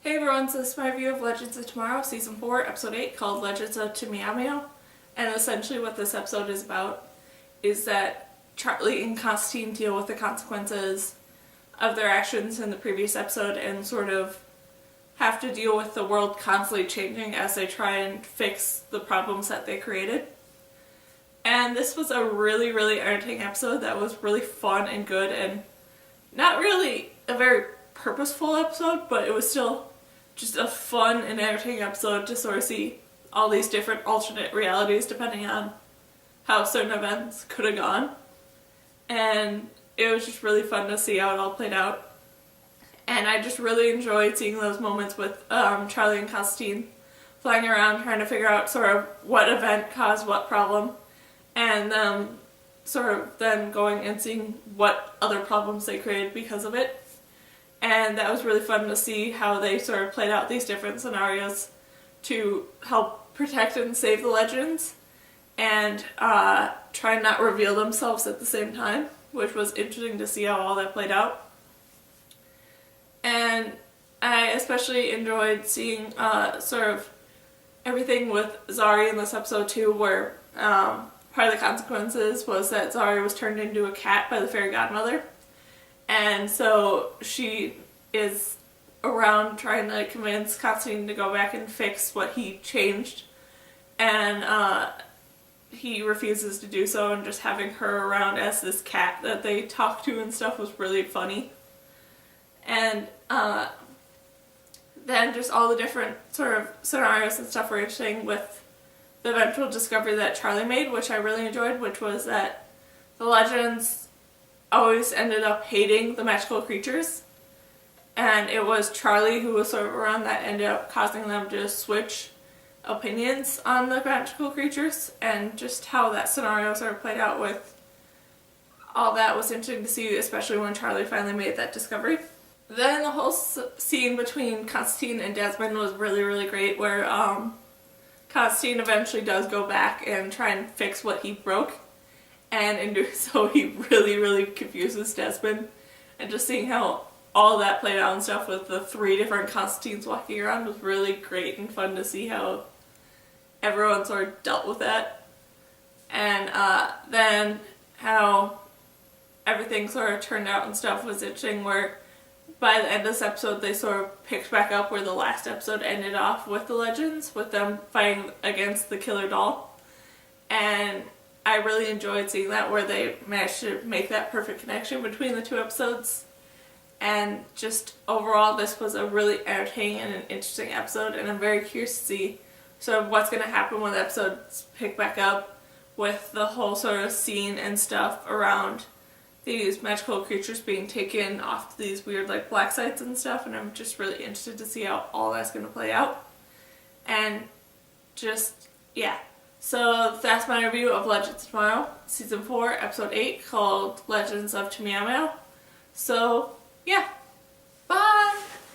Hey everyone, so this is my review of Legends of Tomorrow, Season 4, Episode 8, called Legends of To-Meow-Meow. And essentially what this episode is about is that Charlie and Constantine deal with the consequences of their actions in the previous episode and sort of have to deal with the world constantly changing as they try and fix the problems that they created. And this was a really, really entertaining episode that was really fun and good and not really a very purposeful episode, but it was still just a fun and entertaining episode to sort of see all these different alternate realities depending on how certain events could have gone. And it was just really fun to see how it all played out. And I just really enjoyed seeing those moments with Charlie and Constantine flying around trying to figure out sort of what event caused what problem, and sort of then going and seeing what other problems they created because of it. And that was really fun to see how they sort of played out these different scenarios to help protect and save the legends and try and not reveal themselves at the same time, which was interesting to see how all that played out. And I especially enjoyed seeing sort of everything with Zari in this episode too, where part of the consequences was that Zari was turned into a cat by the fairy godmother. And so she is around trying to convince Constantine to go back and fix what he changed. And he refuses to do so, and just having her around as this cat that they talk to and stuff was really funny. And then just all the different sort of scenarios and stuff were interesting with the eventual discovery that Charlie made, which I really enjoyed, which was that the legends always ended up hating the magical creatures, and it was Charlie who was sort of around that ended up causing them to switch opinions on the magical creatures, and just how that scenario sort of played out with all that was interesting to see, especially when Charlie finally made that discovery. Then the whole scene between Constantine and Desmond was really, really great, where Constantine eventually does go back and try and fix what he broke. And in doing so, he really, really confuses Desmond. And just seeing how all that played out and stuff with the 3 different Constantines walking around was really great and fun to see how everyone sort of dealt with that. And then how everything sort of turned out and stuff was interesting, where by the end of this episode they sort of picked back up where the last episode ended off with the legends, with them fighting against the killer doll. And I really enjoyed seeing that, where they managed to make that perfect connection between the 2 episodes. And just overall, this was a really entertaining and an interesting episode, and I'm very curious to see sort of what's going to happen when the episodes pick back up with the whole sort of scene and stuff around these magical creatures being taken off these weird like black sites and stuff, and I'm just really interested to see how all that's going to play out. And just, yeah. So that's my review of Legends of Tomorrow, Season 4, Episode 8, called Legends of To-Meow-Meow. So, yeah. Bye!